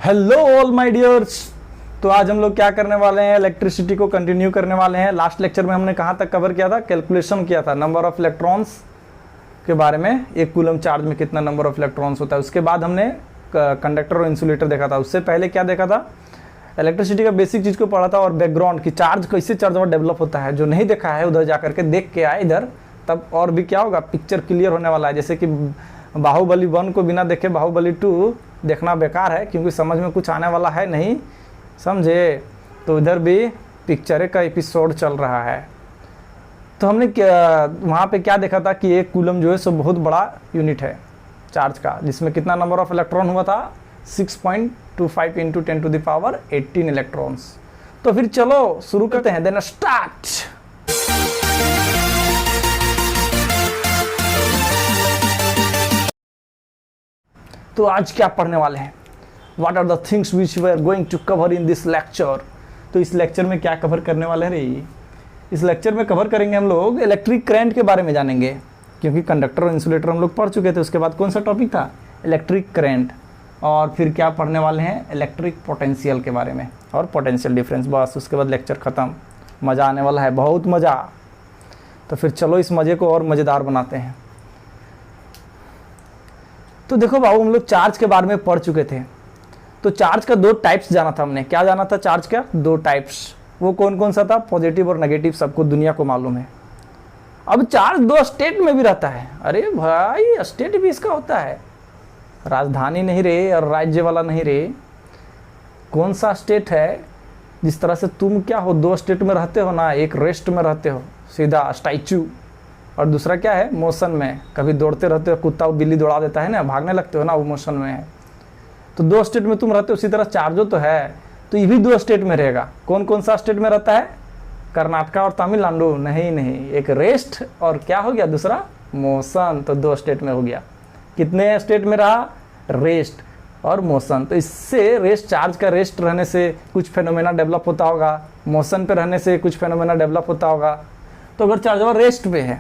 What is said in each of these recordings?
Hello all my dears. तो आज हम लोग क्या करने वाले हैं, इलेक्ट्रिसिटी को कंटिन्यू करने वाले हैं। लास्ट लेक्चर में हमने कहाँ तक कवर किया था, कैलकुलेशन किया था नंबर ऑफ इलेक्ट्रॉन्स के बारे में, एक कूलम चार्ज में कितना नंबर ऑफ इलेक्ट्रॉन्स होता है। उसके बाद हमने कंडक्टर और इंसुलेटर देखा था। उससे पहले क्या देखा था, इलेक्ट्रिसिटी का बेसिक चीज़ को पढ़ा था और बैकग्राउंड की चार्ज कैसे चार्ज और डेवलप होता है। जो नहीं देखा है उधर जा करके देख के आए इधर, तब और भी क्या होगा, पिक्चर क्लियर होने वाला है। जैसे कि बाहुबली 1 को बिना देखे बाहुबली 2 देखना बेकार है, क्योंकि समझ में कुछ आने वाला है नहीं, समझे। तो इधर भी पिक्चर का एपिसोड चल रहा है। तो हमने वहाँ पे क्या देखा था कि एक कूलम जो है सो बहुत बड़ा यूनिट है चार्ज का, जिसमें कितना नंबर ऑफ इलेक्ट्रॉन हुआ था, 6.25 into 10 to the power 18 electrons. तो फिर चलो शुरू करते हैं, देन स्टार्ट। तो आज क्या पढ़ने वाले हैं, what are the things which we are going to cover in this lecture. तो इस लेक्चर में क्या कवर करने वाले हैं रे, इस लेक्चर में कवर करेंगे हम लोग इलेक्ट्रिक करंट के बारे में जानेंगे, क्योंकि कंडक्टर और इंसुलेटर हम लोग पढ़ चुके थे। उसके बाद कौन सा टॉपिक था, इलेक्ट्रिक करंट। और फिर क्या पढ़ने वाले हैं, इलेक्ट्रिक पोटेंशियल के बारे में और पोटेंशियल डिफरेंस। बस उसके बाद लेक्चर ख़त्म। मज़ा आने वाला है, बहुत मज़ा। तो फिर चलो इस मज़े को और मज़ेदार बनाते हैं। तो देखो बाबू, हम लोग चार्ज के बारे में पढ़ चुके थे। तो चार्ज का 2 टाइप्स जाना था हमने। क्या जाना था, चार्ज का 2 टाइप्स। वो कौन कौन सा था, पॉजिटिव और नेगेटिव, सबको दुनिया को मालूम है। अब चार्ज 2 स्टेट में भी रहता है। अरे भाई, स्टेट भी इसका होता है, राजधानी नहीं रे और राज्य वाला नहीं रे। कौन सा स्टेट है, जिस तरह से तुम क्या हो, 2 स्टेट में रहते हो ना, एक रेस्ट में रहते हो सीधा स्टैचू, और दूसरा क्या है, मोशन में। कभी दौड़ते रहते हो, कुत्ता बिल्ली दौड़ा देता है ना, भागने लगते हो ना, वो मोशन में है। तो 2 स्टेट में तुम रहते हो, उसी तरह चार्जो तो है, तो ये भी 2 स्टेट में रहेगा। कौन कौन सा स्टेट में रहता है, कर्नाटका और तमिलनाडु नहीं, एक रेस्ट और क्या हो गया दूसरा, मोशन। तो 2 स्टेट में हो गया। कितने स्टेट में रहा, रेस्ट और मोशन। तो इससे रेस्ट, चार्ज का रेस्ट रहने से कुछ फेनोमेना डेवलप होता होगा, मोशन पे रहने से कुछ फेनोमेना डेवलप होता होगा। तो अगर चार्जर रेस्ट पे है,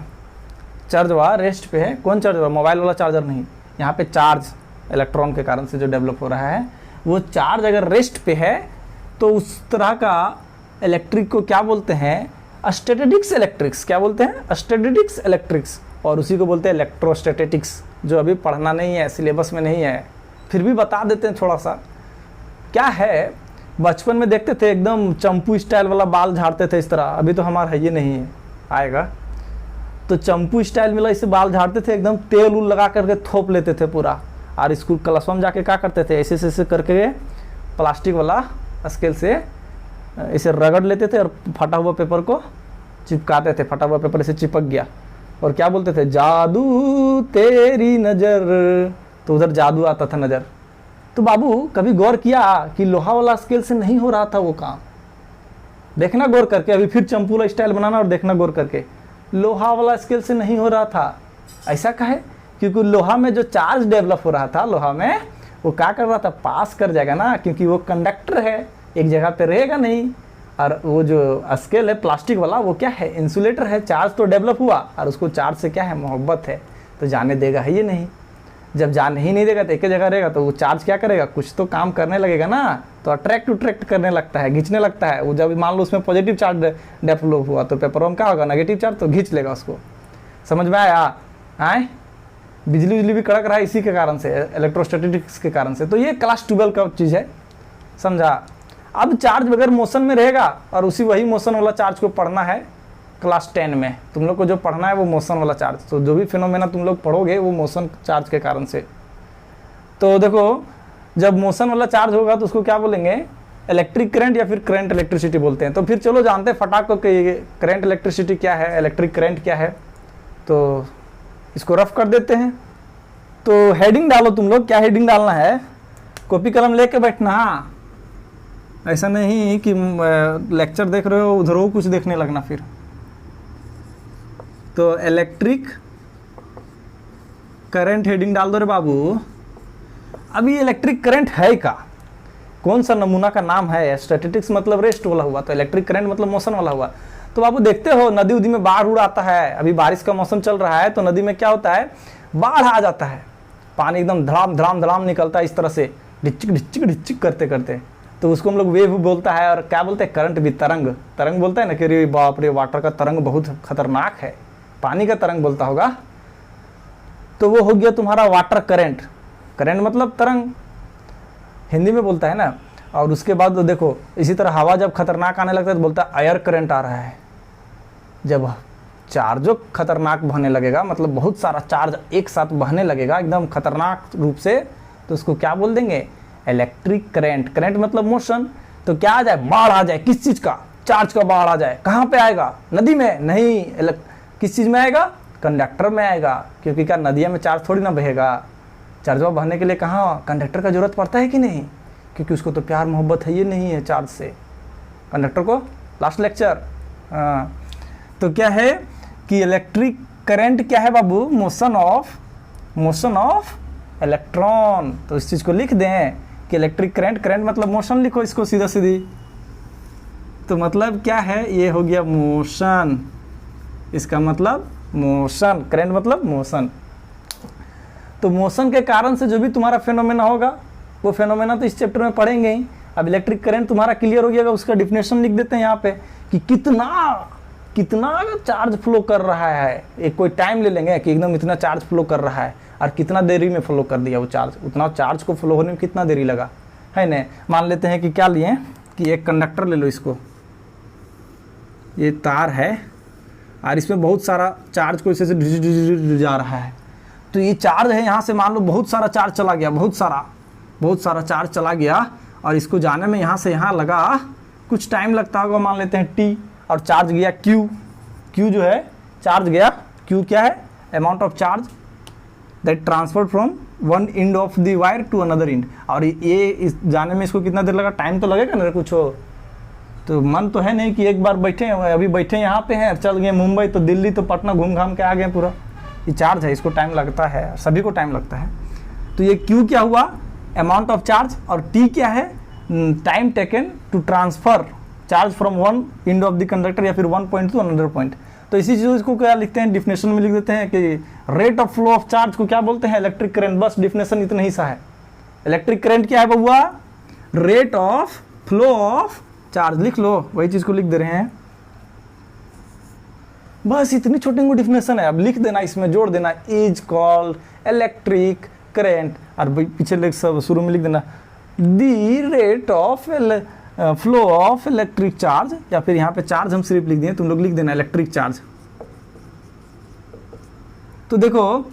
चार्ज हुआ रेस्ट पे है, कौन चार्ज हुआ, मोबाइल वाला चार्जर नहीं, यहाँ पे चार्ज इलेक्ट्रॉन के कारण से जो डेवलप हो रहा है, वो चार्ज अगर रेस्ट पे है तो उस तरह का इलेक्ट्रिक को क्या बोलते हैं, स्टैटिस्टिक्स इलेक्ट्रिक्स। क्या बोलते हैं, स्टैटिस्टिक्स इलेक्ट्रिक्स। और उसी को बोलते हैं इलेक्ट्रोस्टैटिक्स, जो अभी पढ़ना नहीं है, सिलेबस में नहीं है, फिर भी बता देते हैं थोड़ा सा। क्या है, बचपन में देखते थे एकदम चंपू स्टाइल वाला बाल झाड़ते थे इस तरह, अभी तो हमारा ये नहीं है, आएगा। तो चंपू स्टाइल मिला, इसे बाल झाड़ते थे, एकदम तेल उल लगा करके थोप लेते थे पूरा। और स्कूल क्लासों में जाके क्या करते थे, ऐसे ऐसे करके प्लास्टिक वाला स्केल से इसे रगड़ लेते थे और फटा हुआ पेपर को चिपकाते थे। फटा हुआ पेपर ऐसे चिपक गया और क्या बोलते थे, जादू तेरी नज़र। तो उधर जादू आता था नज़र। तो बाबू कभी गौर किया कि लोहा वाला स्केल से नहीं हो रहा था वो काम, देखना गौर करके। अभी फिर चंपू वाला स्टाइल बनाना और देखना गौर करके, लोहा वाला स्केल से नहीं हो रहा था। ऐसा कहे, क्योंकि लोहा में जो चार्ज डेवलप हो रहा था, लोहा में वो क्या कर रहा था, पास कर जाएगा ना, क्योंकि वो कंडक्टर है, एक जगह पे रहेगा नहीं। और वो जो स्केल है प्लास्टिक वाला, वो क्या है, इंसुलेटर है। चार्ज तो डेवलप हुआ और उसको चार्ज से क्या है, मोहब्बत है, तो जाने देगा है ये नहीं। जब जाने ही नहीं देगा तो एक जगह रहेगा, तो वो चार्ज क्या करेगा, कुछ तो काम करने लगेगा ना, तो अट्रैक्ट करने लगता है, खींचने लगता है। वो जब मान लो उसमें पॉजिटिव चार्ज डेवलप हुआ तो पेपर में क्या होगा, नेगेटिव चार्ज, तो खींच लेगा उसको। समझ में आया, आए। बिजली भी कड़क रहा है इसी के कारण से, इलेक्ट्रोस्टैटिक्स के कारण से। तो ये क्लास 12 का चीज़ है, समझा। अब चार्ज बगैर मोशन में रहेगा, और उसी वही मोशन वाला चार्ज को पढ़ना है क्लास 10 में। तुम लोग को जो पढ़ना है वो मोशन वाला चार्ज। तो जो भी फिनोमेना तुम लोग पढ़ोगे वो मोशन चार्ज के कारण से। तो देखो, जब मोशन वाला चार्ज होगा तो उसको क्या बोलेंगे, इलेक्ट्रिक करंट या फिर करंट इलेक्ट्रिसिटी बोलते हैं। तो फिर चलो जानते हैं फटाक को कि करंट इलेक्ट्रिसिटी क्या है, इलेक्ट्रिक करंट क्या है। तो इसको रफ कर देते हैं। तो हेडिंग डालो तुम लोग, क्या हेडिंग डालना है, कॉपी कलम लेके बैठना, ऐसा नहीं कि लेक्चर देख रहे हो उधर हो कुछ देखने लगना फिर। तो इलेक्ट्रिक करंट हेडिंग डाल दो रे बाबू। अभी इलेक्ट्रिक करंट है क्या, कौन सा नमूना का नाम है, स्टैटिस्टिक्स मतलब रेस्ट वाला हुआ, तो इलेक्ट्रिक करंट मतलब मोशन वाला हुआ। तो बाबू देखते हो नदी उदी में बाढ़ उड़ आता है, अभी बारिश का मौसम चल रहा है, तो नदी में क्या होता है, बाढ़ आ जाता है, पानी एकदम धड़ाम धड़ाम धड़ाम निकलता है इस तरह से, ढिचिक ढिचिक ढिचिक करते करते, तो उसको हम लोग वेव बोलता है। और क्या बोलते हैं, करंट भी, तरंग, तरंग बोलता है ना कि अरे बाप रे वाटर का तरंग बहुत खतरनाक है, पानी का तरंग बोलता होगा। तो वो हो गया तुम्हारा वाटर करंट, करंट मतलब तरंग हिंदी में बोलता है ना। और उसके बाद तो देखो इसी तरह हवा जब खतरनाक आने लगता है तो बोलता है एयर करंट आ रहा है। जब चार्जो खतरनाक बहने लगेगा, मतलब बहुत सारा चार्ज एक साथ बहने लगेगा एकदम खतरनाक रूप से, तो उसको क्या बोल देंगे, इलेक्ट्रिक करंट। करंट मतलब मोशन। तो क्या आ जाए, बाढ़ आ जाए, किस चीज़ का, चार्ज का बाढ़ आ जाए। कहाँ पे आएगा, नदी में नहीं, किस चीज़ में आएगा, कंडक्टर में आएगा। क्योंकि क्या नदिया में चार्ज थोड़ी ना बहेगा, चार्जवा बहने के लिए कहाँ कंडक्टर का जरूरत पड़ता है कि नहीं, क्योंकि उसको तो प्यार मोहब्बत है ये नहीं है चार्ज से कंडक्टर को। Last lecture. तो क्या है कि इलेक्ट्रिक करंट क्या है बाबू, मोशन ऑफ इलेक्ट्रॉन। तो इस चीज़ को लिख दें कि इलेक्ट्रिक करंट, करंट मतलब मोशन, लिखो इसको सीधा सीधी। तो मतलब क्या है, ये हो गया मोशन, इसका मतलब मोशन, करंट मतलब मोशन। तो मोशन के कारण से जो भी तुम्हारा फेनोमेना होगा, वो फेनोमेना तो इस चैप्टर में पढ़ेंगे ही। अब इलेक्ट्रिक करंट तुम्हारा क्लियर हो गया, उसका डिफिनेशन लिख देते हैं यहाँ पे कि कितना चार्ज फ्लो कर रहा है। एक कोई टाइम ले लेंगे कि एकदम इतना चार्ज फ्लो कर रहा है और कितना देरी में फ्लो कर दिया वो चार्ज, उतना चार्ज को फ्लो होने में कितना देरी लगा है ना। मान लेते हैं कि क्या लिए कि एक कंडक्टर ले लो, इसको, ये तार है और इसमें बहुत सारा चार्ज को इसे से जा रहा है। तो ये चार्ज है, यहाँ से मान लो बहुत सारा चार्ज चला गया, बहुत सारा चार्ज चला गया, और इसको जाने में यहाँ से यहाँ लगा कुछ टाइम लगता होगा, मान लेते हैं टी, और चार्ज गया क्यू जो है चार्ज गया। क्यू क्या है, amount of charge that transfer from one end of the wire to another end. और ये इस जाने में इसको कितना देर लगा, टाइम तो लगेगा ना कुछ हो। तो मन तो है नहीं कि एक बार बैठे हैं, अभी बैठे यहाँ पे हैं, चल गए मुंबई तो दिल्ली तो पटना घूम घाम के आ गए पूरा। ये चार्ज है, इसको टाइम लगता है, सभी को टाइम लगता है। तो ये क्यू क्या हुआ, अमाउंट ऑफ चार्ज, और टी क्या है, time taken to transfer charge from one end of the conductor या फिर one point to another point. तो इसी चीज़ को क्या लिखते हैं, डिफिनेशन में लिख देते हैं कि rate of flow of charge को क्या बोलते हैं, इलेक्ट्रिक करंट। बस डिफिनेशन इतना ही सा है। इलेक्ट्रिक करंट क्या है बउआ, rate of flow of charge. लिख लो, वही चीज़ को लिख दे रहे हैं। बस इतनी छोटी को डिफिनेशन है, अब लिख देना, इसमें जोड़ देना, इज कॉल्ड इलेक्ट्रिक करंट। और पीछे सब शुरू में लिख देना the rate of flow of electric charge, या फिर यहाँ पे चार्ज हम सिर्फ लिख दिए, तुम लोग लिख देना इलेक्ट्रिक चार्ज। तो देखो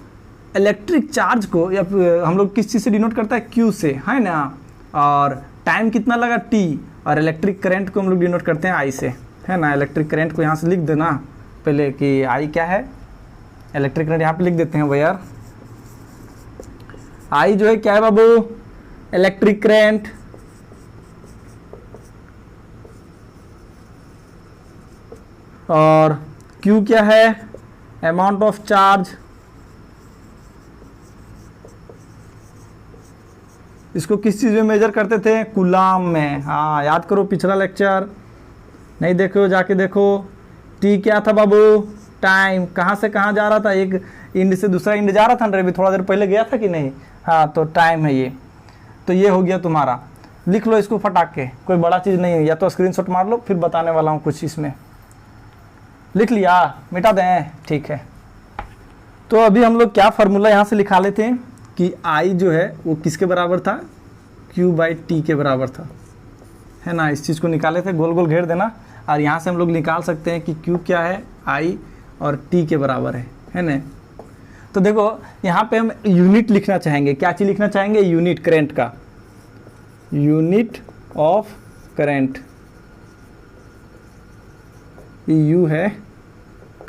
इलेक्ट्रिक चार्ज को या हम लोग किस चीज़ से डिनोट करता है, क्यू से, है ना। और टाइम कितना लगा, टी। और इलेक्ट्रिक करंट को हम लोग डिनोट करते हैं आई से, है ना। इलेक्ट्रिक करंट को यहाँ से लिख देना पहले कि आई क्या है, इलेक्ट्रिक करंट यहाँ पे लिख देते हैं वायर। आई जो है क्या है बाबू, इलेक्ट्रिक करंट। और Q क्या है, अमाउंट ऑफ चार्ज। इसको किस चीज़ में मेजर करते थे, कूलाम में। हाँ याद करो पिछला लेक्चर, नहीं देखो जाके देखो। T क्या था बाबू, टाइम, कहाँ से कहाँ जा रहा था, एक इंड से दूसरा इंड जा रहा था ना, अभी थोड़ा देर पहले गया था कि नहीं। हाँ तो टाइम है ये। तो ये हो गया तुम्हारा, लिख लो इसको फटाक के, कोई बड़ा चीज़ नहीं है। या तो स्क्रीनशॉट मार लो, फिर बताने वाला हूँ कुछ इसमें। लिख लिया, मिटा दें, ठीक है। तो अभी हम लोग क्या फार्मूला यहाँ से लिखा लेते हैं कि आई जो है वो किसके बराबर था, Q/T के बराबर था, है ना। इस चीज़ को निकाले थे, गोल गोल घेर देना। और यहाँ से हम लोग निकाल सकते हैं कि Q क्या है, I और T के बराबर है ना। तो देखो यहाँ पे हम यूनिट लिखना चाहेंगे, क्या चीज़ लिखना चाहेंगे, यूनिट करंट का, यूनिट ऑफ करंट। यू है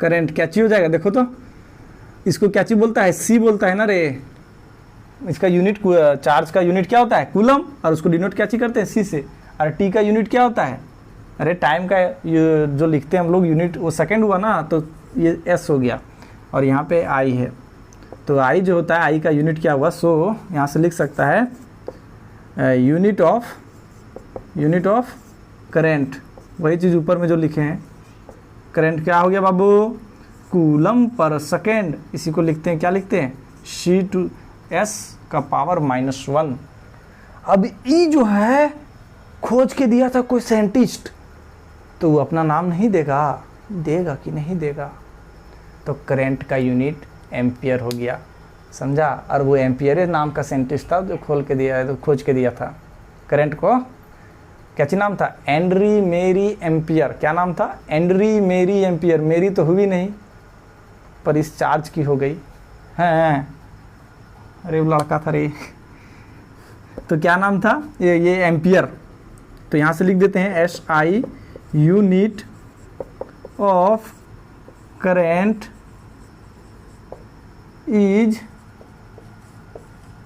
करंट, क्या चीज हो जाएगा, देखो तो इसको क्या चीज बोलता है, सी बोलता है ना रे। इसका यूनिट, चार्ज का यूनिट क्या होता है, कूलम, और उसको डिनोट क्या चीज करते हैं, सी से। और टी का यूनिट क्या होता है, अरे टाइम का जो लिखते हैं हम लोग यूनिट, वो सेकंड हुआ ना, तो ये एस हो गया। और यहाँ पे आई है, तो आई जो होता है, आई का यूनिट क्या हुआ, सो यहाँ से लिख सकता है यूनिट ऑफ करंट। वही चीज़ ऊपर में जो लिखे हैं, करंट क्या हो गया बाबू, कूलम पर सेकेंड। इसी को लिखते हैं, क्या लिखते हैं, C/S का पावर -1। अब ई जो है खोज के दिया था कोई साइंटिस्ट, तो वो अपना नाम नहीं देगा, देगा कि नहीं देगा? तो करंट का यूनिट एम्पियर हो गया, समझा। और वो एम्पियर नाम का साइंटिस्ट था जो खोज के दिया था करंट को। क्या नाम था? एंड्री मेरी एम्पियर। क्या नाम था? एंड्री मेरी एम्पियर। मेरी तो हुई नहीं, पर इस चार्ज की हो गई है। अरे वो लड़का था रे। तो क्या नाम था? ये एम्पियर। तो यहाँ से लिख देते हैं SI, unit of current is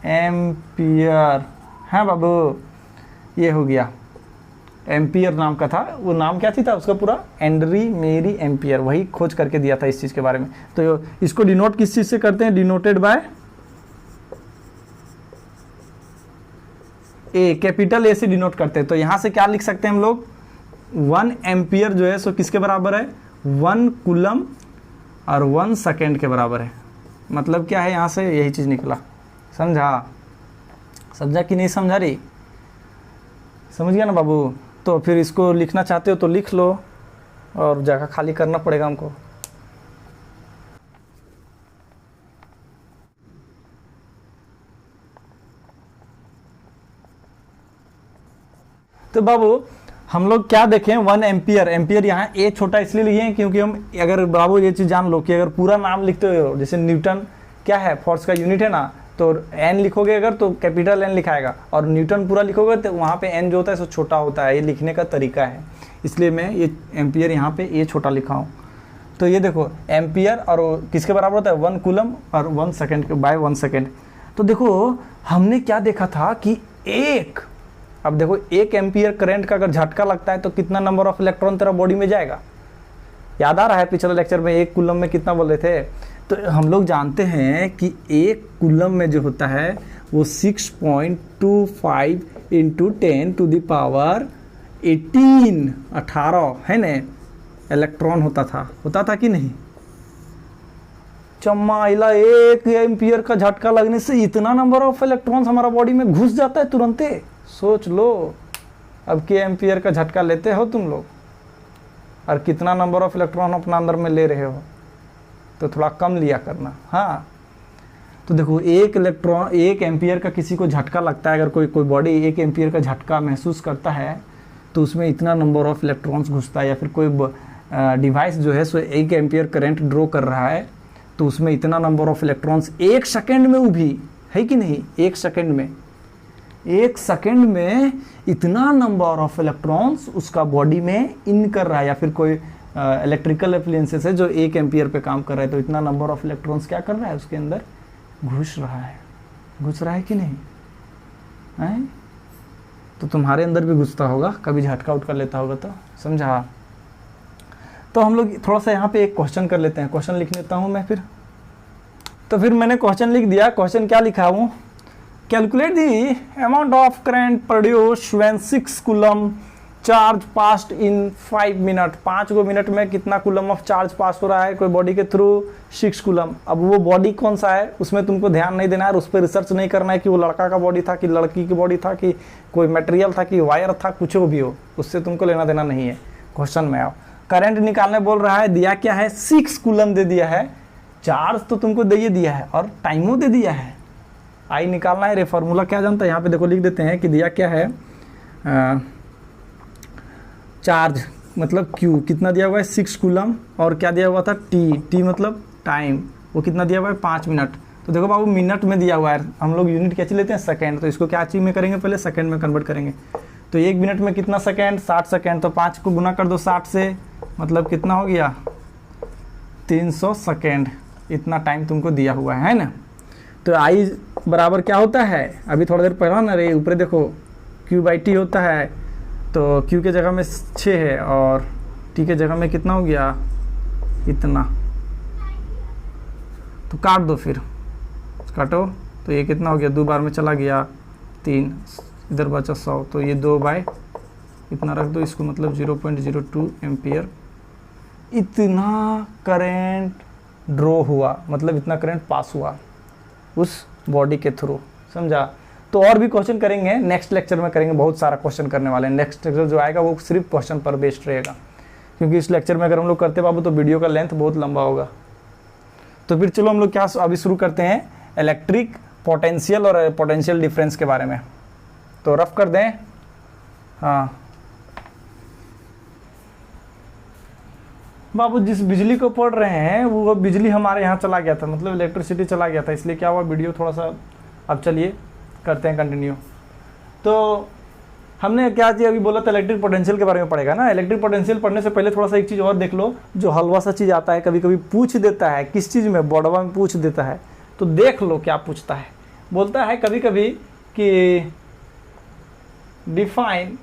ampere. हाँ बाबू, ये हो गया। एम्पियर नाम का था, वो नाम क्या था उसका पूरा? एंड्री मेरी एम्पियर। वही खोज करके दिया था इस चीज़ के बारे में। तो इसको डिनोट किस चीज़ से करते हैं? Denoted by A, capital A से डिनोट करते हैं। तो यहाँ से क्या लिख सकते हैं हम लोग? 1 एम्पियर जो है सो किसके बराबर है? 1 कूलम और 1 सेकेंड के बराबर है। मतलब क्या है यहाँ से? यही चीज़ निकला। समझा कि नहीं समझा रही? समझ गया ना बाबू? तो फिर इसको लिखना चाहते हो तो लिख लो, और जगह खाली करना पड़ेगा हमको। तो बाबू हम लोग क्या देखें? 1 एम्पियर। एम्पियर यहाँ ए छोटा इसलिए लिए हैं क्योंकि हम, अगर बाबू ये चीज़ जान लो कि अगर पूरा नाम लिखते हो, जैसे न्यूटन क्या है? फोर्स का यूनिट है ना, तो एन लिखोगे अगर तो कैपिटल एन लिखाएगा, और न्यूटन पूरा लिखोगे तो वहाँ पे एन जो होता है सो छोटा होता है। ये लिखने का तरीका है, इसलिए मैं ये एम्पियर यहाँ पे ये छोटा लिखा हूँ। तो ये देखो एम्पियर और किसके बराबर होता है? 1 कूलम और 1 सेकेंड बाय 1 सेकेंड। तो देखो हमने क्या देखा था कि अब देखो 1 एम्पियर करंट का अगर झटका लगता है तो कितना नंबर ऑफ इलेक्ट्रॉन तेरा बॉडी में जाएगा? याद आ रहा है? पिछले लेक्चर में 1 कूलम में कितना बोले थे? तो हम लोग जानते हैं कि 1 कूलम में जो होता है वो 6.25 इंटू 10⁻18 18 है ना इलेक्ट्रॉन होता था कि नहीं? चम्माइला 1 एम्पियर का झटका लगने से इतना नंबर ऑफ इलेक्ट्रॉन्स हमारा बॉडी में घुस जाता है तुरंते। सोच लो, अब के एम्पियर का झटका लेते हो तुम लोग, और कितना नंबर ऑफ इलेक्ट्रॉन अपना अंदर में ले रहे हो? तो थोड़ा कम लिया करना। हाँ, तो देखो 1 एम्पियर का किसी को झटका लगता है, अगर कोई बॉडी 1 एम्पियर का झटका महसूस करता है तो उसमें इतना नंबर ऑफ इलेक्ट्रॉन्स घुसता है। या फिर कोई डिवाइस जो है सो 1 एम्पियर करंट ड्रॉ कर रहा है तो उसमें इतना नंबर ऑफ इलेक्ट्रॉन्स 1 सेकेंड में भी है कि नहीं? 1 सेकेंड में इतना नंबर ऑफ इलेक्ट्रॉन्स उसका बॉडी में इन कर रहा है। या फिर कोई इलेक्ट्रिकल एप्लायंसेस है जो 1 एम्पियर पे काम कर रहा है, तो इतना नंबर ऑफ इलेक्ट्रॉन्स क्या कर रहा है? उसके अंदर घुस रहा है कि नहीं है? तो तुम्हारे अंदर भी घुसता होगा, कभी झटका उठका लेता होगा तो। समझा? तो हम लोग थोड़ा सा यहाँ पे एक क्वेश्चन कर लेते हैं। क्वेश्चन लिख लेता हूँ मैं फिर। तो फिर मैंने क्वेश्चन लिख दिया। क्वेश्चन क्या लिखा हूँ? Calculate the amount of current produce when 6 coulomb charge past in 5 minute. 5 minute में कितना कूलम ऑफ चार्ज पास हो रहा है कोई बॉडी के थ्रू? 6 कूलम। अब वो बॉडी कौन सा है उसमें तुमको ध्यान नहीं देना है, उस पर रिसर्च नहीं करना है कि वो लड़का का बॉडी था कि लड़की की बॉडी था कि कोई मटेरियल था कि वायर था, कुछ भी हो, उससे तुमको लेना देना नहीं है। क्वेश्चन में आओ। करंट निकालने बोल रहा है, दिया क्या है? 6 कूलम दे दिया है, चार्ज तो तुमको दे दिया है और टाइमो दे दिया है। आई निकालना है। रे फार्मूला क्या जानता है? यहाँ पे देखो लिख देते हैं कि दिया क्या है, चार्ज मतलब Q कितना दिया हुआ है? 6 कूलम, और क्या दिया हुआ था? T मतलब टाइम, वो कितना दिया हुआ है? 5 मिनट। तो देखो बाबू मिनट में दिया हुआ है, हम लोग यूनिट क्या चीज लेते हैं? सेकंड। तो इसको क्या चीज में करेंगे? पहले सेकंड में कन्वर्ट करेंगे। तो 1 मिनट में कितना सेकंड? 60 सेकंड। तो 5 को गुना कर दो 60 से, मतलब कितना हो गया? 300 सेकंड। इतना टाइम तुमको दिया हुआ है ना। तो I बराबर क्या होता है? अभी थोड़ा देर पहला ना रे, ऊपर देखो Q/T होता है। तो Q के जगह में 6 है और T के जगह में कितना हो गया? इतना। तो काट दो, फिर काटो। तो ये कितना हो गया? 2 बार में चला गया 3, इधर बचा 100। तो ये 2 बाय इतना रख दो इसको, मतलब 0.02 एम्पियर। इतना करेंट ड्रॉ हुआ, मतलब इतना करंट पास हुआ उस बॉडी के थ्रू। समझा? तो और भी क्वेश्चन करेंगे, नेक्स्ट लेक्चर में करेंगे, बहुत सारा क्वेश्चन करने वाले हैं। नेक्स्ट लेक्चर जो आएगा वो सिर्फ क्वेश्चन पर बेस्ड रहेगा, क्योंकि इस लेक्चर में अगर हम लोग करते बाबू तो वीडियो का लेंथ बहुत लंबा होगा। तो फिर चलो हम लोग क्या अभी शुरू करते हैं, इलेक्ट्रिक पोटेंशियल और पोटेंशियल डिफरेंस के बारे में। तो रफ कर दें। हाँ बाबू, जिस बिजली को पढ़ रहे हैं वो बिजली हमारे यहाँ चला गया था, मतलब इलेक्ट्रिसिटी चला गया था, इसलिए क्या हुआ वीडियो थोड़ा सा, अब चलिए करते हैं कंटिन्यू। तो हमने क्या चीज़ अभी बोला था, इलेक्ट्रिक पोटेंशियल के बारे में पढ़ेगा ना। इलेक्ट्रिक पोटेंशियल पढ़ने से पहले थोड़ा सा एक चीज़ और देख लो, जो हलवा सा चीज़ आता है कभी कभी पूछ देता है, किस चीज़ में, बोर्डवा में पूछ देता है, तो देख लो क्या पूछता है। बोलता है कभी कभी कि डिफाइन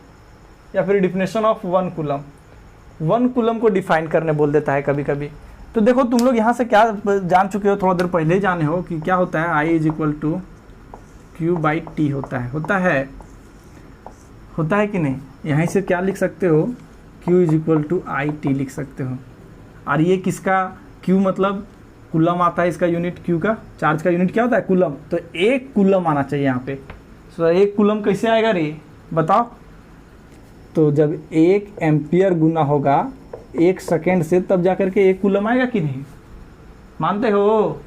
या फिर डिफिनेशन ऑफ 1 कूलम, 1 कूलम को डिफाइन करने बोल देता है कभी कभी। तो देखो तुम लोग यहाँ से क्या जान चुके हो, थोड़ा देर पहले ही जाने हो कि क्या होता है, I = Q/T होता है कि नहीं। यहीं से क्या लिख सकते हो, Q = IT लिख सकते हो। और ये किसका, Q मतलब कूलम आता है, इसका यूनिट Q का, चार्ज का यूनिट क्या होता है, कूलम। तो 1 कूलम आना चाहिए यहाँ पे। तो 1 कूलम कैसे आएगा रे, बताओ। तो जब 1 एम्पियर गुना होगा 1 सेकेंड से, तब जा करके 1 कूलम आएगा कि नहीं, मानते हो,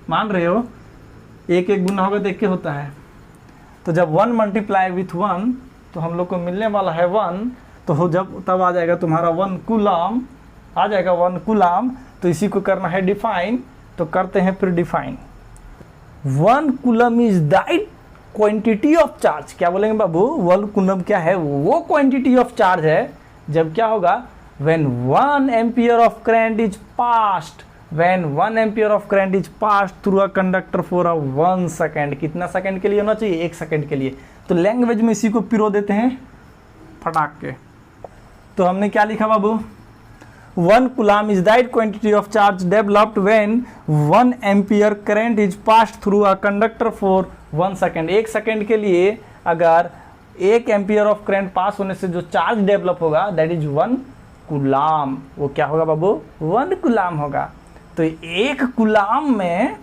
मान रहे हो। 1 गुना होगा तो 1 होता है। तो जब 1 मल्टीप्लाई विथ 1 तो हम लोग को मिलने वाला है 1, तो जब तब आ जाएगा तुम्हारा 1 कूलम, आ जाएगा 1 कूलम। तो इसी को करना है डिफाइन, तो करते हैं फिर define. 1 coulomb is that quantity of charge, क्या बोलेंगे बाबू, 1 कूलम क्या है, वो क्वांटिटी ऑफ चार्ज है जब क्या होगा, when 1 ampere of current is passed, when 1 ampere of current is passed through a conductor for a 1 second। कितना सेकंड के लिए होना चाहिए, 1 सेकंड के लिए। तो लैंग्वेज में इसी को पिरो देते हैं फटाक के। तो हमने क्या लिखा बाबू, 1 coulomb is that quantity of charge developed when 1 ampere current is passed through a conductor for 1 second। 1 second के लिए अगर 1 एम्पियर ऑफ करंट पास होने से जो चार्ज डेवलप होगा, दैट इज 1 कूलम। वो क्या होगा बाबू, 1 कूलम होगा। तो 1 कूलम में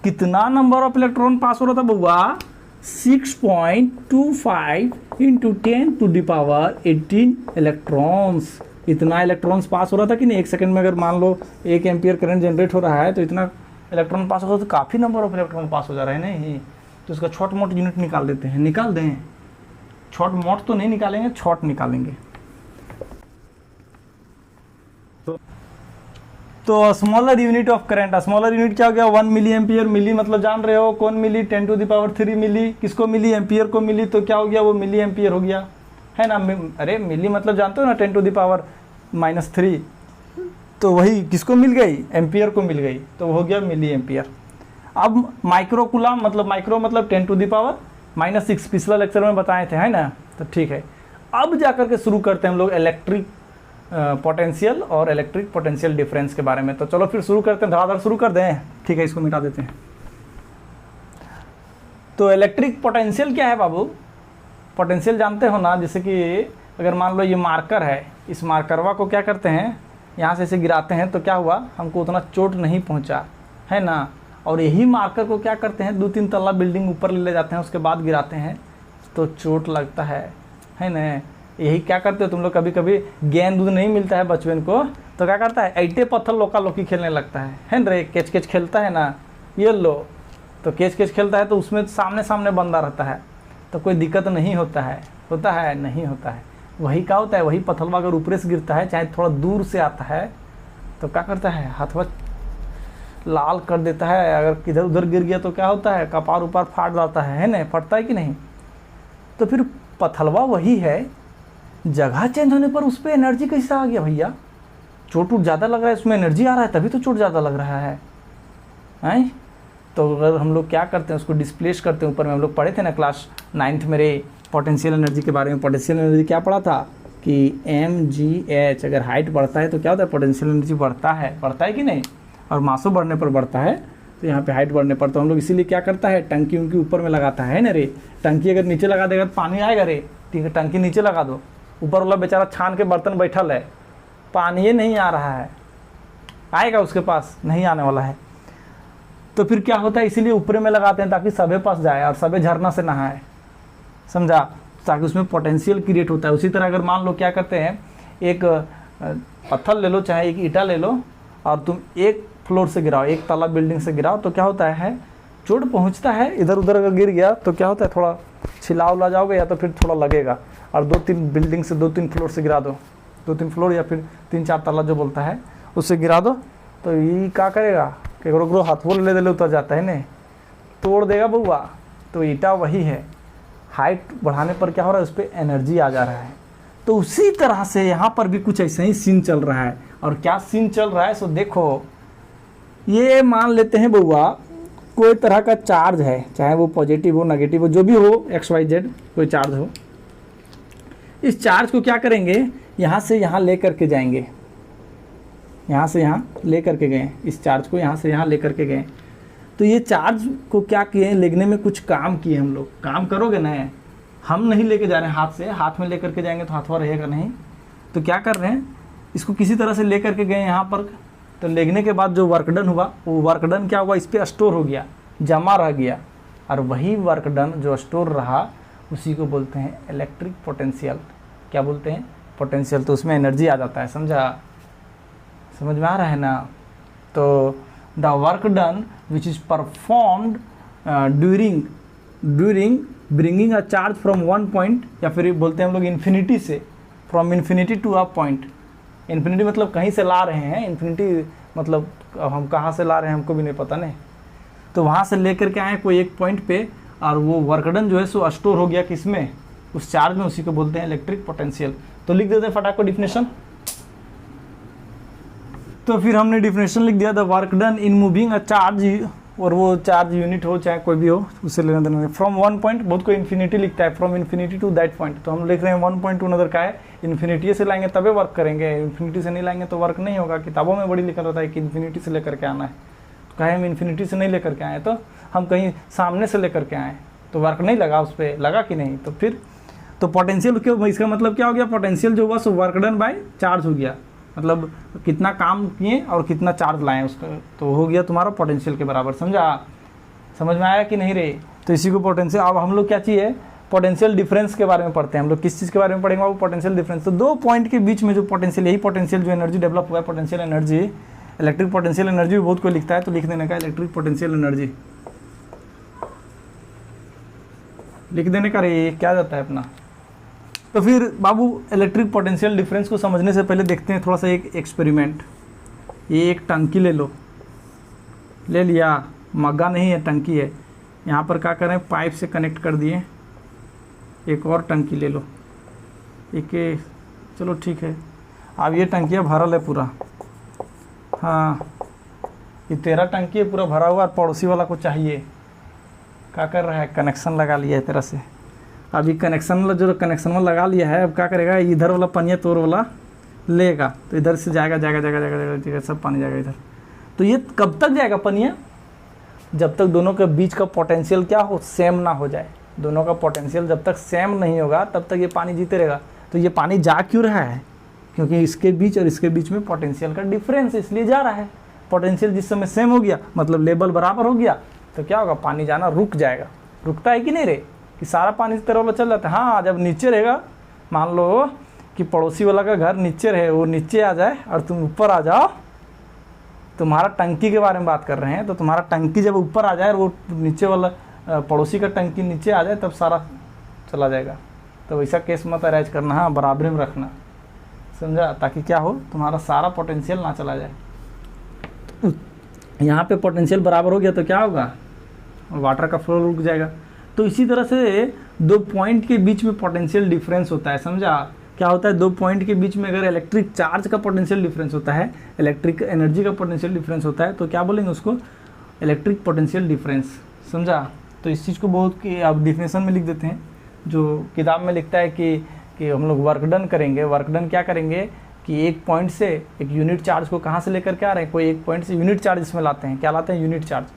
कितना नंबर ऑफ इलेक्ट्रॉन पास हो रहा था बउआ, 6.25 × 10⁻18 इलेक्ट्रॉन्स। इतना इलेक्ट्रॉन्स पास हो रहा था कि नहीं, 1 सेकंड में। अगर मान लो 1 एम्पियर करंट जनरेट हो रहा है तो इतना इलेक्ट्रॉन पास हो रहा है, तो काफ़ी नंबर ऑफ इलेक्ट्रॉन पास हो जा रहे हैं। नहीं तो इसका छोट मोट यूनिट निकाल देते हैं, निकाल दें। छोट मोट तो नहीं निकालेंगे, छोट निकालेंगे। तो smaller unit of current, smaller unit क्या हो गया, 1 मिली एम्पियर। मिली मतलब जान रहे हो कौन मिली, 10⁻³ मिली। किसको मिली, एम्पियर को मिली। तो क्या हो गया, वो मिली एम्पियर हो गया, है ना। अरे मिली मतलब जानते हो ना, 10⁻³ तो वही किसको मिल गई, एम्पियर को मिल गई, तो वो हो गया मिली एम्पियर। अब माइक्रो कूलम मतलब, माइक्रो मतलब 10⁻⁻6। पिछला लेक्चर में बताए थे, है ना। तो ठीक है, अब जाकर के शुरू करते हैं हम लोग इलेक्ट्रिक पोटेंशियल और इलेक्ट्रिक पोटेंशियल डिफरेंस के बारे में। तो चलो फिर शुरू करते हैं, धड़ाधड़ शुरू कर दें। ठीक है, इसको मिटा देते हैं। तो इलेक्ट्रिक पोटेंशियल क्या है बाबू, पोटेंशियल जानते हो ना। जैसे कि अगर मान लो ये मार्कर है, इस मार्करवा को क्या करते हैं, यहाँ से इसे गिराते हैं तो क्या हुआ, हमको उतना चोट नहीं पहुँचा, है ना। और यही मार्कर को क्या करते हैं, 2-3 तल्ला बिल्डिंग ऊपर ले जाते हैं, उसके बाद गिराते हैं तो चोट लगता है ना। यही क्या करते हो तुम लोग, कभी कभी गेंद दूध नहीं मिलता है बचपन को, तो क्या करता है, ऐटे पत्थर लोका लोकी खेलने लगता है ना रे। केच केच खेलता है ना, ये लो। तो केच केच खेलता है तो उसमें सामने सामने बंदा रहता है, तो कोई दिक्कत नहीं होता है, होता है नहीं होता है। वही क्या होता है, वही पत्थरवा अगर ऊपर से गिरता है, चाहे थोड़ा दूर से आता है, तो क्या करता है, हाथवा लाल कर देता है। अगर किधर उधर गिर गया तो क्या होता है, कपार ऊपर फाट जाता है ना, फटता है कि नहीं। तो फिर पत्थरवा वही है, जगह चेंज होने पर उस पर एनर्जी कैसे आ गया भैया, चोट उट ज़्यादा लग रहा है, उसमें एनर्जी आ रहा है तभी तो चोट ज़्यादा लग रहा है। तो अगर हम लोग क्या करते हैं, उसको डिस्प्लेस करते हैं। ऊपर में हम लोग पढ़े थे ना क्लास 9th मेरे पोटेंशियल एनर्जी के बारे में। पोटेंशियल एनर्जी क्या पढ़ा था कि mgh, अगर हाइट बढ़ता है तो क्या होता है, पोटेंशियल एनर्जी बढ़ता है कि नहीं। और मासों बढ़ने पर बढ़ता है, तो यहाँ पे हाइट बढ़ने पर तो हम लोग इसीलिए क्या करता है, टंकी उनकी ऊपर में लगाता है ना रे। टंकी अगर नीचे लगा देगा तो पानी आएगा रे, ठीक है। टंकी नीचे लगा दो, ऊपर वाला बेचारा छान के बर्तन बैठल है, पानी नहीं आ रहा है, आएगा उसके पास, नहीं आने वाला है। तो फिर क्या होता है, इसीलिए ऊपर में लगाते हैं ताकि सभी पास जाए और सभी झरना से नहाए, समझा, ताकि उसमें पोटेंशियल क्रिएट होता है। उसी तरह अगर मान लो क्या करते हैं, एक पत्थर ले लो चाहे एक ईंटा ले लो और तुम एक फ्लोर से गिराओ, एक ताला बिल्डिंग से गिराओ, तो क्या होता है, चोट पहुंचता है, इधर उधर अगर गिर गया तो क्या होता है, थोड़ा छिला उला जाओगे या तो फिर थोड़ा लगेगा। और 2-3 बिल्डिंग से 2-3 फ्लोर से गिरा दो, 2-3 फ्लोर या फिर 3-4 ताला जो बोलता है उससे गिरा दो, तो ये क्या करेगा, केकरो हाथों ले दे उतर जाता है ने, तोड़ देगा बउआ। तो ईटा वही है, हाइट बढ़ाने पर क्या हो रहा है, उस पर एनर्जी आ जा रहा है। तो उसी तरह से यहाँ पर भी कुछ ऐसा ही सीन चल रहा है। और क्या सीन चल रहा है, सो देखो, ये मान लेते हैं बउआ कोई तरह का चार्ज है, चाहे वो पॉजिटिव हो नेगेटिव हो, जो भी हो, XYZ कोई चार्ज हो। इस चार्ज को क्या करेंगे, यहाँ से यहाँ ले करके जाएंगे, यहाँ से यहाँ ले करके गए, इस चार्ज को यहाँ से यहाँ ले करके गए। तो ये चार्ज को क्या किए, लेने में कुछ काम किए हम लोग। काम करोगे ना, हम नहीं लेके जा रहे हैं हाथ से, हाथ में ले करके जाएंगे तो हाथवा रहेगा नहीं। तो क्या कर रहे हैं, इसको किसी तरह से ले करके गए यहाँ पर। तो लेने के बाद जो वर्क डन हुआ, वो वर्क डन क्या हुआ, इस पर स्टोर हो गया, जमा रह गया। और वही वर्क डन जो स्टोर रहा उसी को बोलते हैं इलेक्ट्रिक पोटेंशियल। क्या बोलते हैं, पोटेंशियल। तो उसमें एनर्जी आ जाता है, समझा, समझ में आ रहा है ना। तो the work done which is performed during bringing a charge from one point, या फिर बोलते हैं हम लोग इन्फिनिटी से, from infinity to a point. Infinity मतलब कहीं से ला रहे हैं, इन्फिनिटी मतलब हम कहाँ से ला रहे हैं हमको भी नहीं पता नहीं। तो वहाँ से लेकर के आए कोई एक पॉइंट पे, और वो वर्कडन जो है सो स्टोर हो गया किसमें, उस चार्ज में, उसी को बोलते हैं इलेक्ट्रिक पोटेंशियल। तो लिख देते हैं फटाक को डिफिनेशन। तो फिर हमने डिफिनेशन लिख दिया, the work done in moving a charge, और वो चार्ज यूनिट हो चाहे कोई भी हो, उससे लेना देना। फ्रॉम वन पॉइंट, बहुत कोई इन्फिनिटी लिखता है, from infinity to that point. तो हम लिख रहे हैं 1 पॉइंट टू अनदर का है, इन्फिनिटी से लाएंगे तबे वर्क करेंगे, इन्फिनिटी से नहीं लाएंगे तो वर्क नहीं होगा। किताबों में बड़ी लिखा होता है कि इन्फिनिटी से लेकर के आना है, तो कहे हम इन्फिनिटी से नहीं लेकर के आए, तो हम कहीं सामने से लेकर के आए तो वर्क नहीं लगा, उस पर लगा कि नहीं। तो फिर तो पोटेंशियल क्यों, इसका मतलब क्या हो गया, पोटेंशियल जो हुआ so work done by charge हो गया, मतलब कितना काम किए और कितना चार्ज लाएं उसका, तो हो गया तुम्हारा पोटेंशियल के बराबर। समझा, समझ में आया कि नहीं रे। तो इसी को पोटेंशियल। अब हम लोग क्या चाहिए, पोटेंशियल डिफरेंस के बारे में पढ़ते हैं हम लोग। किस चीज़ के बारे में पढ़ेंगे, वो पोटेंशियल डिफरेंस। तो दो पॉइंट के बीच में जो पोटेंशियल, यही पोटेंशियल जो एनर्जी डेवलप हुआ है, potential energy, electric potential energy भी बहुत कोई लिखता है, तो लिख देने का इलेक्ट्रिक पोटेंशियल एनर्जी, लिख देने का रे, क्या जाता है अपना। तो फिर बाबू इलेक्ट्रिक पोटेंशियल डिफरेंस को समझने से पहले देखते हैं थोड़ा सा एक एक्सपेरिमेंट। ये एक टंकी ले लो, ले लिया, मग्गा नहीं है टंकी है। यहाँ पर क्या करें, पाइप से कनेक्ट कर दिए, एक और टंकी ले लो, एक, चलो ठीक है। अब ये टंकियाँ भरल है पूरा, हाँ ये तेरा टंकी है पूरा भरा हुआ, और पड़ोसी वाला को चाहिए, क्या कर रहा है, कनेक्शन लगा लिया है तरह से। अभी कनेक्शन वाला जो कनेक्शन में लगा लिया है, अब क्या करेगा, इधर वाला पानी तोर वाला लेगा, तो इधर से जाएगा जाएगा जाएगा जाएगा जाएगा, सब पानी जाएगा इधर। तो ये कब तक जाएगा पानी, जब तक दोनों के बीच का पोटेंशियल क्या हो, सेम ना हो जाए। दोनों का पोटेंशियल जब तक सेम नहीं होगा तब तक ये पानी जीते रहेगा। तो ये पानी जा क्यों रहा है, क्योंकि इसके बीच और इसके बीच में पोटेंशियल का डिफरेंस, इसलिए जा रहा है। पोटेंशियल जिस समय सेम हो गया, मतलब लेवल बराबर हो गया, तो क्या होगा, पानी जाना रुक जाएगा। रुकता है कि नहीं रे, कि सारा पानी इस तरह वाला चल जाता है। हाँ, जब नीचे रहेगा, मान लो कि पड़ोसी वाला का घर नीचे रहे, वो नीचे आ जाए और तुम ऊपर आ जाओ, तुम्हारा टंकी के बारे में बात कर रहे हैं, तो तुम्हारा टंकी जब ऊपर आ जाए और वो नीचे वाला पड़ोसी का टंकी नीचे आ जाए, तब सारा चला जाएगा। तो वैसा केस मत अरेंज करना, हाँ बराबरी में रखना, समझा, ताकि क्या हो, तुम्हारा सारा पोटेंशियल ना चला जाए। यहाँ पे पोटेंशियल बराबर हो गया तो क्या होगा, वाटर का फ्लो रुक जाएगा। तो इसी तरह से दो पॉइंट के बीच में पोटेंशियल डिफरेंस होता है, समझा। क्या होता है, दो पॉइंट के बीच में अगर इलेक्ट्रिक चार्ज का पोटेंशियल डिफरेंस होता है, इलेक्ट्रिक एनर्जी का पोटेंशियल डिफरेंस होता है, तो क्या बोलेंगे उसको, इलेक्ट्रिक पोटेंशियल डिफरेंस, समझा। तो इस चीज़ को बहुत कि आप डिफिनेशन में लिख देते हैं, जो किताब में लिखता है कि हम लोग वर्क डन करेंगे। वर्क डन क्या करेंगे कि एक पॉइंट से एक यूनिट चार्ज को कहाँ से लेकर के आ रहे हैं, कोई एक पॉइंट से यूनिट चार्ज इसमें लाते हैं, क्या लाते हैं, यूनिट चार्ज।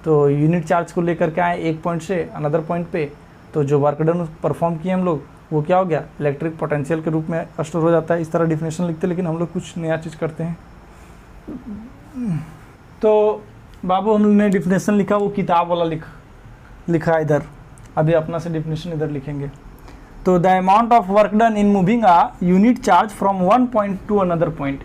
तो यूनिट चार्ज को लेकर के आए एक पॉइंट से अनदर पॉइंट पे, तो जो वर्क डन परफॉर्म किए हम लोग, वो क्या हो गया, इलेक्ट्रिक पोटेंशियल के रूप में स्टोर हो जाता है। इस तरह डिफिनेशन लिखते हैं, लेकिन हम लोग कुछ नया चीज़ करते हैं। तो बाबू हमने डिफिनेशन लिखा, वो किताब वाला लिखा इधर, अभी अपना से डिफिनेशन इधर लिखेंगे। तो the amount of work done in moving a unit charge from one point to another point,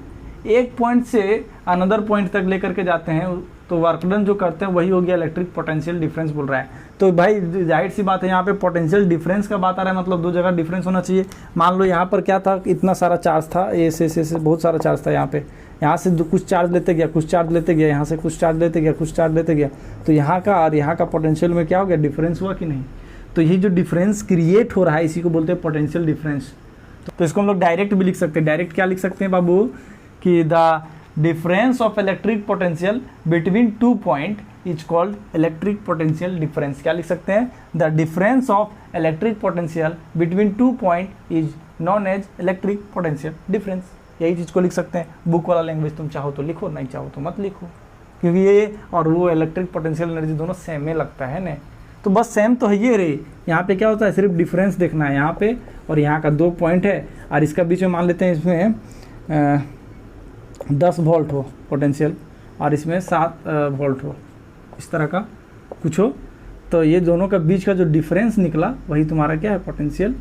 एक पॉइंट से अनदर पॉइंट तक लेकर के जाते हैं, तो वर्क डन जो करते हैं वही हो गया इलेक्ट्रिक पोटेंशियल डिफरेंस बोल रहा है। तो भाई जाहिर सी बात है, यहाँ पे पोटेंशियल डिफरेंस का बात आ रहा है, मतलब दो जगह डिफरेंस होना चाहिए। मान लो यहाँ पर क्या था, इतना सारा चार्ज था, ऐसे बहुत सारा चार्ज था यहाँ पे, यहाँ से कुछ चार्ज लेते गया, कुछ चार्ज लेते गया, यहाँ से कुछ चार्ज लेते गया, कुछ चार्ज लेते गया, तो यहाँ का और यहाँ का पोटेंशियल में क्या हो गया, डिफरेंस हुआ कि नहीं। तो ये जो डिफरेंस क्रिएट हो रहा है इसी को बोलते हैं पोटेंशियल डिफरेंस। तो इसको हम लोग डायरेक्ट भी लिख सकते हैं। डायरेक्ट क्या लिख सकते हैं बाबू, कि the difference of electric potential between two point is called electric potential difference. क्या लिख सकते हैं, the difference of electric potential between two point is known as electric potential difference. यही चीज़ को लिख सकते हैं। बुक वाला लैंग्वेज तुम चाहो तो लिखो, नहीं चाहो तो मत लिखो, क्योंकि ये और वो इलेक्ट्रिक पोटेंशियल एनर्जी दोनों सेम में लगता है ना। तो बस सेम तो है ये रे। यहाँ पे क्या होता है, सिर्फ डिफरेंस देखना है यहाँ पे, और यहाँ का 2 पॉइंट है और इसका बीच में मान लेते हैं इसमें 10 वोल्ट हो पोटेंशियल और इसमें 7 वोल्ट हो, इस तरह का कुछ हो, तो ये दोनों का बीच का जो डिफरेंस निकला वही तुम्हारा क्या है, पोटेंशियल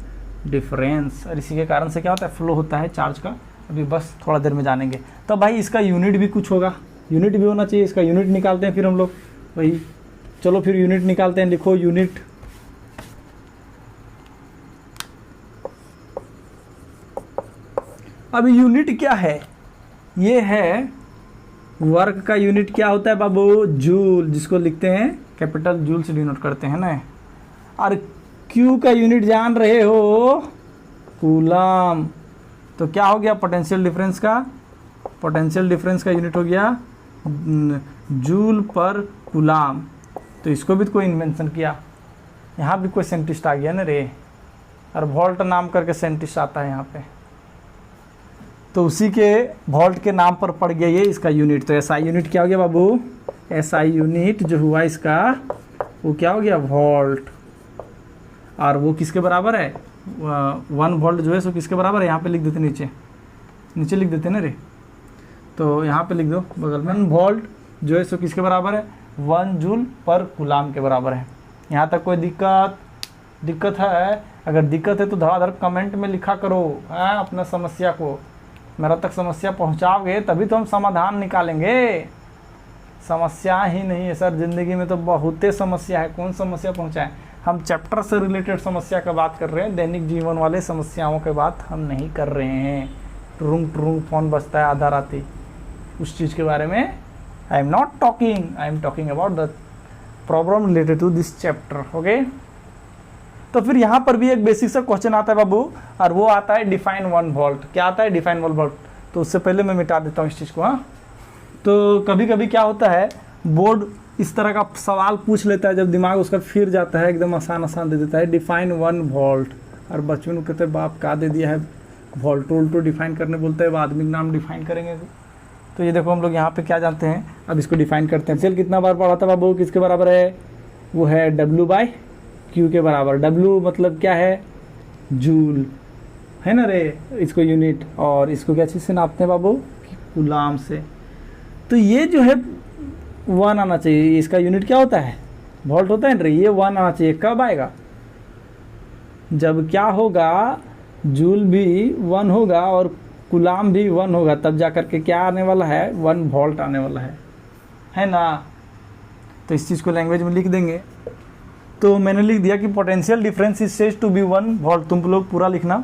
डिफरेंस। और इसी के कारण से क्या होता है, फ्लो होता है चार्ज का। अभी बस थोड़ा देर में जानेंगे। तो भाई इसका यूनिट भी कुछ होगा, यूनिट भी होना चाहिए। इसका यूनिट निकालते हैं फिर हम लोग, वही चलो फिर यूनिट निकालते हैं। लिखो यूनिट, अब यूनिट क्या है, ये है वर्क का यूनिट। क्या होता है बाबू, जूल, जिसको लिखते हैं कैपिटल जूल से डिनोट करते हैं ना। और क्यू का यूनिट जान रहे हो, कूलम। तो क्या हो गया पोटेंशियल डिफरेंस का, पोटेंशियल डिफरेंस का यूनिट हो गया जूल पर कूलम। तो इसको भी तो कोई इन्वेंशन किया, यहाँ भी कोई साइंटिस्ट आ गया ना रे, और वोल्ट नाम करके साइंटिस्ट आता है यहाँ पे, तो उसी के वोल्ट के नाम पर पड़ गया ये इसका यूनिट। तो एसआई यूनिट क्या हो गया बाबू, एसआई यूनिट जो हुआ इसका वो क्या हो गया, वोल्ट। और वो किसके बराबर है, 1 वोल्ट जो है सो किसके बराबर है, यहाँ पे लिख देते, नीचे लिख देते ना रे। तो यहाँ पे लिख दो बगल में, 1 वोल्ट जो है सो किसके बराबर है, 1 जूल पर कूलम के बराबर है। यहाँ तक कोई दिक्कत है? अगर दिक्कत है तो धड़ाधड़ कमेंट में लिखा करो अपना समस्या को। मेरा तक समस्या पहुँचाओगे तभी तो हम समाधान निकालेंगे। समस्या ही नहीं है सर, ज़िंदगी में तो बहुते समस्या है, कौन समस्या पहुँचाएं। हम चैप्टर से रिलेटेड समस्या का बात कर रहे हैं, दैनिक जीवन वाले समस्याओं के बात हम नहीं कर रहे हैं। टुरुंग फ़ोन बजता है आधा रात ही, उस चीज़ के बारे में I am not talking, I am talking about the problem related to this chapter. Okay, तो फिर यहाँ पर भी एक बेसिक सा क्वेश्चन आता है बाबू, और वो आता है डिफाइन 1 वोल्ट। क्या आता है, डिफाइन 1 वोल्ट। तो उससे पहले मैं मिटा देता हूँ इस चीज़ को। हाँ, तो कभी कभी क्या होता है, बोर्ड इस तरह का सवाल पूछ लेता है, जब दिमाग उसका फिर जाता है एकदम आसान दे देता है, डिफाइन 1 वोल्ट। और बच्चों को कहते हैं बाप का दे दिया है, वोल्ट वोल्टो डिफाइन करने बोलते हैं, अब आदमी का नाम डिफाइन करेंगे। तो ये देखो हम लोग यहाँ पे क्या जानते हैं, अब इसको डिफाइन करते हैं। सेल कितना बार पढ़ा था बाबू, किसके बराबर है, वो है W/Q के बराबर। W मतलब क्या है, जूल है ना रे, इसको यूनिट। और इसको क्या चीज़ से नापते हैं बाबू, कूलम से। तो ये जो है 1 आना चाहिए, इसका यूनिट क्या होता है, वोल्ट होता है ना रे, ये 1 आना चाहिए। कब आएगा, जब क्या होगा, जूल भी 1 होगा और कूलम भी 1 होगा, तब जा कर के क्या आने वाला है, 1 वोल्ट आने वाला है ना। तो इस चीज़ को लैंग्वेज में लिख देंगे। तो मैंने लिख दिया कि potential difference is said to be 1 volt. तुम लोग पूरा लिखना।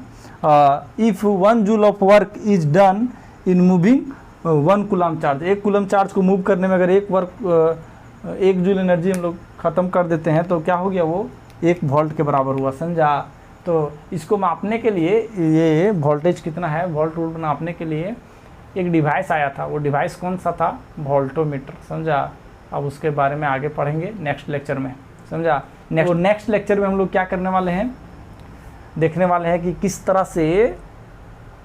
If 1 joule of work is done in moving 1 coulomb charge, 1 coulomb charge को मूव करने में अगर 1 जूल एनर्जी हम लोग ख़त्म कर देते हैं, तो क्या हो गया, वो 1 वोल्ट के बराबर हुआ, समझा। तो इसको मापने के लिए, ये वोल्टेज कितना है, वोल्ट नापने के लिए एक डिवाइस आया था। वो डिवाइस कौन सा था, वोल्टोमीटर, समझा। अब उसके बारे में आगे पढ़ेंगे नेक्स्ट लेक्चर में, समझा। नेक्स्ट लेक्चर में हम लोग क्या करने वाले हैं, देखने वाले हैं कि किस तरह से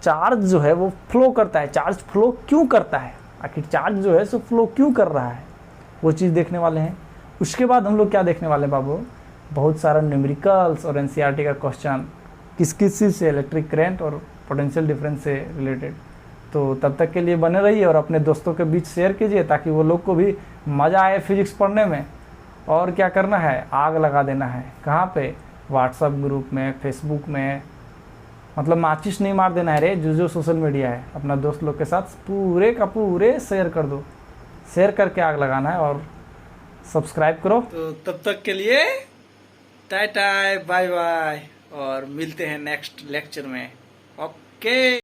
चार्ज जो है वो फ्लो करता है। चार्ज फ्लो क्यों करता है, आखिर चार्ज जो है सो फ्लो क्यों कर रहा है, वो चीज़ देखने वाले हैं। उसके बाद हम लोग क्या देखने वाले हैं बाबू, बहुत सारा न्यूमेरिकल्स और एनसीईआरटी का क्वेश्चन, किस चीज़ से, इलेक्ट्रिक करंट और पोटेंशियल डिफरेंस से रिलेटेड। तो तब तक के लिए बने रहिए और अपने दोस्तों के बीच शेयर कीजिए ताकि वो लोग को भी मज़ा आए फिजिक्स पढ़ने में। और क्या करना है, आग लगा देना है। कहाँ पे? व्हाट्सएप ग्रुप में, फेसबुक में, मतलब माचिस नहीं मार देना है रे। जो जो सोशल मीडिया है अपना दोस्त लोग के साथ पूरे का पूरे शेयर कर दो। शेयर करके आग लगाना है और सब्सक्राइब करो। तो तब तक के लिए टाटा बाय बाय और मिलते हैं नेक्स्ट लेक्चर में। ओके।